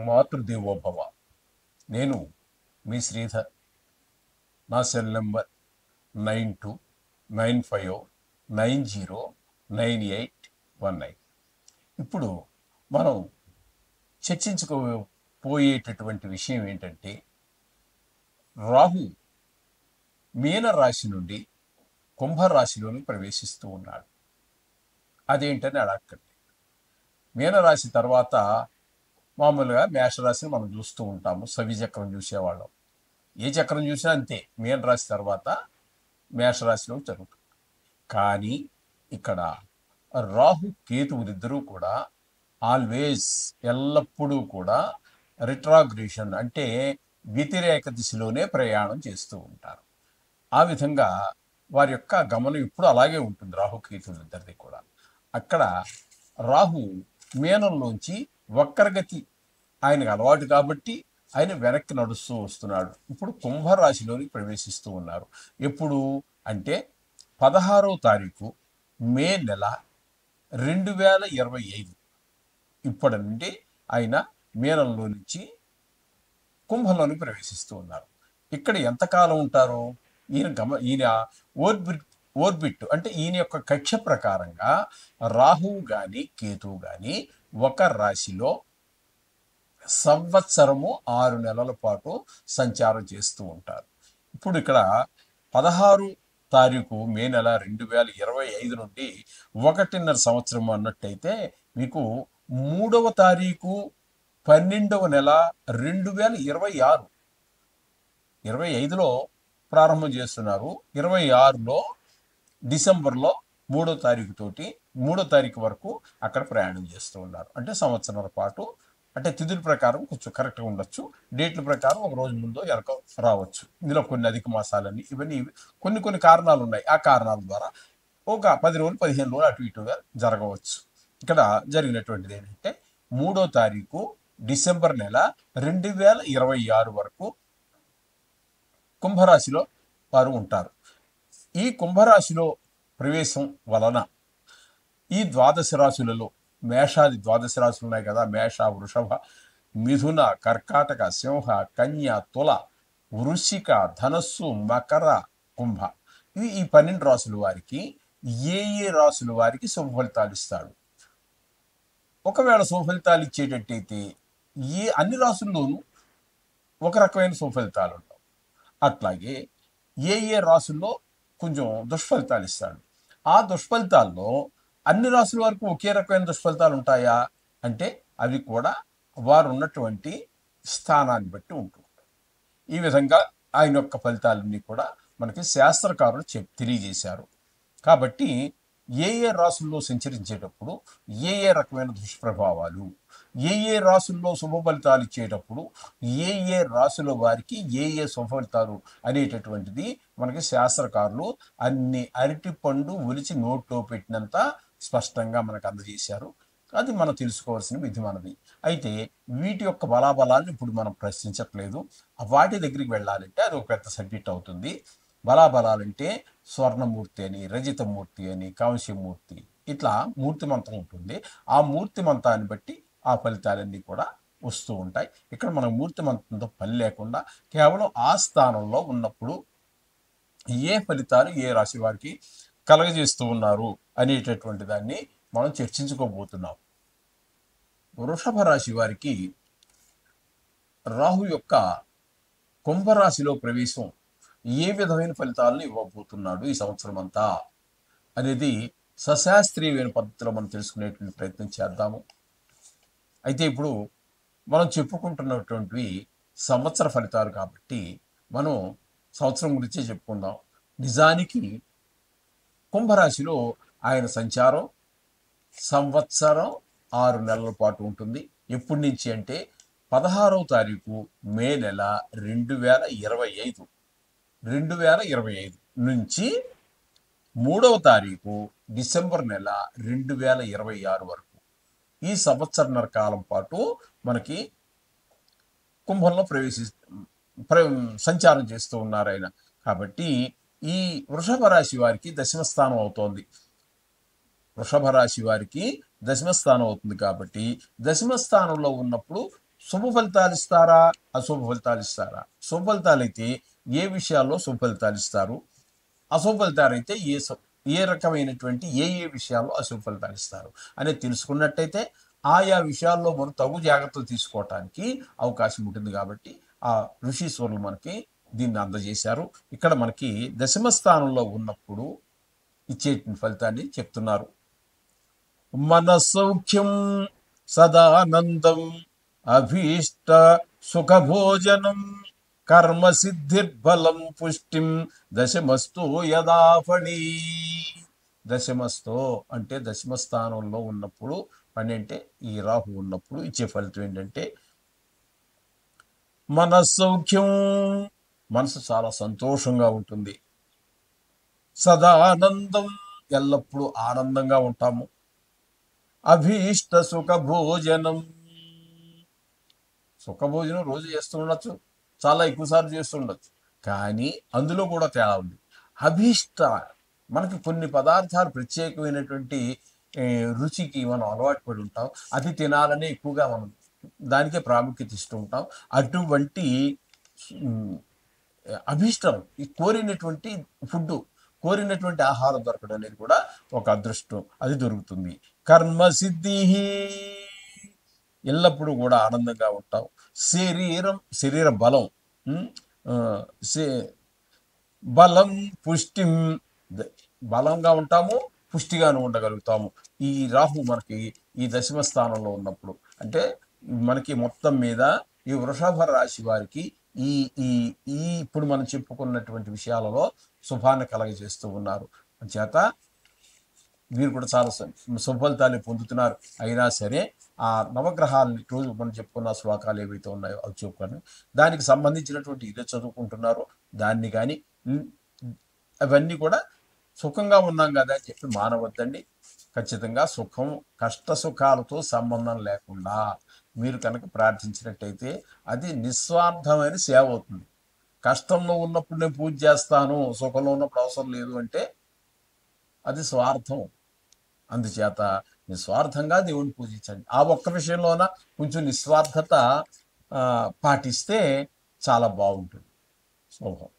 మాతృదేవోభవ. నేను మీ శ్రీధర్. నా cell number 9295909819. ఇప్పుడు మనం చర్చించుకోపోయేటటువంటి విషయం ఏంటంటే, రాహు మీన రాశి నుండి కుంభరాశిలోని ప్రవేశిస్తూ ఉన్నాడు. అదేంటని అడగండి. మీనరాశి తర్వాత మామూలుగా మేషరాశిని మనం చూస్తూ ఉంటాము, సవిచక్రం చూసేవాళ్ళం. ఏ చక్రం చూసినా అంతే, మీనరాశి తర్వాత మేషరాశిలో జరుగుతుంది. కానీ ఇక్కడ రాహు కేతువులిద్దరూ కూడా ఆల్వేస్, ఎల్లప్పుడూ కూడా రిట్రాగ్రేషన్ అంటే వ్యతిరేక దిశలోనే ప్రయాణం చేస్తూ ఉంటారు. ఆ విధంగా వారి యొక్క గమనం ఇప్పుడు అలాగే ఉంటుంది, రాహుకేతువులిద్దరిది కూడా. అక్కడ రాహు మీనంలోంచి వక్రగతి ఆయనకు అలవాటు కాబట్టి ఆయన వెనక్కి నడుస్తూ వస్తున్నాడు. ఇప్పుడు కుంభరాశిలోకి ప్రవేశిస్తూ ఉన్నారు. ఎప్పుడు అంటే 16వ తారీఖు మే నెల 2025. ఇప్పటి నుండి ఆయన మీనంలో నుంచి కుంభంలోని ప్రవేశిస్తూ ఉన్నారు. ఇక్కడ ఎంతకాలం ఉంటారు? ఈయన ఓర్బిట్ అంటే ఈయన యొక్క కక్ష ప్రకారంగా రాహువు కానీ కేతువు కానీ ఒక రాశిలో సంవత్సరము 6 నెలల పాటు సంచారం చేస్తూ ఉంటారు. ఇప్పుడు ఇక్కడ 16 తారీఖు మే నెల 2025 నుండి 1.5 సంవత్సరం అన్నట్టయితే మీకు 3వ తారీఖు 12వ నెల 2026, 25లో ప్రారంభం చేస్తున్నారు. 26లో డిసెంబర్లో 3వ తారీఖు తోటి 3వ తారీఖు వరకు అక్కడ ప్రయాణం చేస్తూ ఉన్నారు. అంటే సంవత్సరాల పాటు. అంటే తిథుల ప్రకారం కొంచెం కరెక్ట్గా ఉండొచ్చు, డేట్ల ప్రకారం ఒక రోజు ముందో ఎనక రావచ్చు. ఇందులో కొన్ని అధిక మాసాలని ఇవన్నీ కొన్ని కారణాలు ఉన్నాయి. ఆ కారణాల ద్వారా ఒక 10 రోజులు 15 రోజులు అటు ఇటుగా జరగవచ్చు. ఇక్కడ జరిగినటువంటిది ఏంటంటే 3వ తారీఖు డిసెంబర్ నెల 2026 వరకు కుంభరాశిలో వారు ఉంటారు. ఈ కుంభరాశిలో ప్రవేశం వలన ఈ ద్వాదశ రాశులలో మేషాది ద్వాదశ రాశులు ఉన్నాయి కదా, మేష, వృషభ, మిథున, కర్కాటక, సింహ, కన్య, తుల, వృశ్చిక, ధనస్సు, మకర, కుంభ, ఇవి ఈ 12 రాశుల వారికి ఏ రాశుల వారికి శుభ ఫలితాలు ఇస్తాడు. ఒకవేళ శుభ ఫలితాలు ఇచ్చేటట్టయితే అన్ని రాశుల్లోనూ ఒక రకమైన శుభ ఫలితాలు ఉండవు. అట్లాగే ఏ రాశుల్లో కొంచెం దుష్ఫలితాలు ఇస్తాడు. ఆ దుష్ఫలితాల్లో అన్ని రాశుల వరకు ఒకే రకమైన దుష్ఫలితాలు ఉంటాయా అంటే అవి కూడా వారు ఉన్నటువంటి స్థానాన్ని బట్టి ఉంటుంది. ఈ విధంగా ఆయన యొక్క ఫలితాలన్నీ కూడా మనకి శాస్త్రకారులు తెలియజేశారు. కాబట్టి ఏ రాశుల్లో సంచరించేటప్పుడు ఏ రకమైన దుష్ప్రభావాలు, ఏ రాశుల్లో శుభ ఫలితాలు ఇచ్చేటప్పుడు ఏ రాశుల వారికి ఏ శుభ ఫలితాలు అనేటటువంటిది మనకి శాస్త్రకారులు అన్ని అరటి పండు ఒలిచి నోట్లో పెట్టినంత స్పష్టంగా మనకు అందజేశారు. అది మనం తెలుసుకోవాల్సిన విధి మనది. అయితే వీటి యొక్క బలాబలాన్ని ఇప్పుడు మనం ప్రశ్నించట్లేదు. వాటి దగ్గరికి వెళ్ళాలంటే అది ఒక పెద్ద సబ్జెక్ట్ అవుతుంది. బలాబలాలంటే స్వర్ణమూర్తి అని, రజితమూర్తి అని, కాంస్యమూర్తి, ఇట్లా మూర్తిమంతం ఉంటుంది. ఆ మూర్తిమంతాన్ని బట్టి ఆ ఫలితాలన్నీ కూడా వస్తూ ఉంటాయి. ఇక్కడ మనం మూర్తిమంతంతో పని లేకుండా కేవలం ఆ స్థానంలో ఉన్నప్పుడు ఏ ఫలితాలు ఏ రాశి వారికి కలగజేస్తూ ఉన్నారు అనేటటువంటి దాన్ని మనం చర్చించుకోబోతున్నాం. వృషభ రాశి వారికి రాహు యొక్క కుంభరాశిలో ప్రవేశం ఏ విధమైన ఫలితాలను ఇవ్వబోతున్నాడు ఈ సంవత్సరం అంతా అనేది సశాస్త్రీయమైన పద్ధతిలో మనం తెలుసుకునేటువంటి ప్రయత్నం చేద్దాము. అయితే ఇప్పుడు మనం చెప్పుకుంటున్నటువంటివి సంవత్సర ఫలితాలు కాబట్టి మనం సంవత్సరం గురించే చెప్పుకుందాం. నిజానికి కుంభరాశిలో ఆయన సంచారం సంవత్సరం 6 నెలల పాటు ఉంటుంది. ఎప్పటి నుంచి అంటే 16వ తారీఖు మే నెల 2025 నుంచి 3వ తారీఖు డిసెంబర్ నెల 2026 వరకు ఈ సంవత్సరన్నర కాలం పాటు మనకి కుంభంలో సంచారం చేస్తూ ఉన్నారు ఆయన. కాబట్టి ఈ వృషభ రాశి వారికి దశమ స్థానం అవుతోంది. వృషభ రాశి వారికి దశమ స్థానం అవుతుంది. కాబట్టి దశమ స్థానంలో ఉన్నప్పుడు శుభ ఫలితాలు ఇస్తారా, అశుభ ఫలితాలు ఇస్తారా? శుభ ఫలితాలు అయితే ఏ విషయాల్లో శుభ ఫలితాలు ఇస్తారు, అశుభ ఫలితాలు అయితే ఏ రకమైనటువంటి ఏ విషయాల్లో అశుభ ఫలితాలు ఇస్తారు అనేది తెలుసుకున్నట్టయితే ఆయా విషయాల్లో మనం తగు జాగ్రత్తలు తీసుకోవటానికి అవకాశం ఉంటుంది. కాబట్టి ఆ ఋషీశ్వరులు మనకి దీన్ని అందజేశారు. ఇక్కడ మనకి దశమ స్థానంలో ఉన్నప్పుడు ఇచ్చే ఫలితాన్ని చెప్తున్నారు. మనసౌఖ్యం సదానందం అభీష్ట సుఖభోజనం కర్మ సిద్ధిర్బలం పుష్టిం దశమస్తో యదాఫణి. దశమస్తో అంటే దశమ స్థానంలో ఉన్నప్పుడు, పని అంటే ఈ రాహు ఉన్నప్పుడు ఇచ్చే ఫలితం ఏంటంటే మనస్సౌఖ్యం, మనసు చాలా సంతోషంగా ఉంటుంది. సదా ఆనందం, ఎల్లప్పుడూ ఆనందంగా ఉంటాము. అభీష్ట సుఖభోజనం, సుఖభోజనం రోజు చేస్తూ ఉండొచ్చు, చాలా ఎక్కువసార్లు చేస్తూ ఉండొచ్చు, కానీ అందులో కూడా తేడా ఉంది. అభీష్ట, మనకి కొన్ని పదార్థాలు ప్రత్యేకమైనటువంటి రుచికి మనం అలవాటు పడి ఉంటాం, అది తినాలని ఎక్కువగా మనం దానికే ప్రాముఖ్యత ఇస్తూ ఉంటాం. అటువంటి అభీష్టం, ఈ కోరినటువంటి ఫుడ్, కోరినటువంటి ఆహారం దొరకడం అనేది కూడా ఒక అదృష్టం, అది దొరుకుతుంది. కర్మ సిద్ధి, ఎల్లప్పుడూ కూడా ఆనందంగా ఉంటాం. శరీర బలం, బలం పుష్టిం, బలంగా ఉంటాము, పుష్టిగాను ఉండగలుగుతాము. ఈ రాహు మనకి ఈ దశమ స్థానంలో ఉన్నప్పుడు, అంటే మనకి మొత్తం మీద ఈ వృషభ రాశి వారికి ఈ ఈ ఈ ఇప్పుడు మనం చెప్పుకున్నటువంటి విషయాలలో శుభాన్ని కలగజేస్తూ ఉన్నారు. చేత వీరు కూడా చాలా శుభఫలితాలు పొందుతున్నారు. అయినా సరే ఆ నవగ్రహాలని రోజు మనం చెప్పుకున్న శ్లోకాలు ఏవైతే ఉన్నాయో అవి చెప్పుకొని దానికి సంబంధించినటువంటి ఇదే చదువుకుంటున్నారో దాన్ని కానీ అవన్నీ కూడా సుఖంగా ఉన్నాం కదా అని చెప్పి మానవద్దండి. ఖచ్చితంగా సుఖం, కష్ట సుఖాలతో సంబంధం లేకుండా మీరు కనుక ప్రార్థించినట్టయితే అది నిస్వార్థమైన సేవ అవుతుంది. కష్టంలో ఉన్నప్పుడు నేను పూజ చేస్తాను, సుఖంలో ఉన్నప్పుడు అవసరం లేదు అంటే అది స్వార్థం. అందుచేత నిస్వార్థంగా దేవుణ్ణి పూజించండి. ఆ ఒక్క విషయంలోన కొంచెం నిస్వార్థత పాటిస్తే చాలా బాగుంటుంది. శుభం.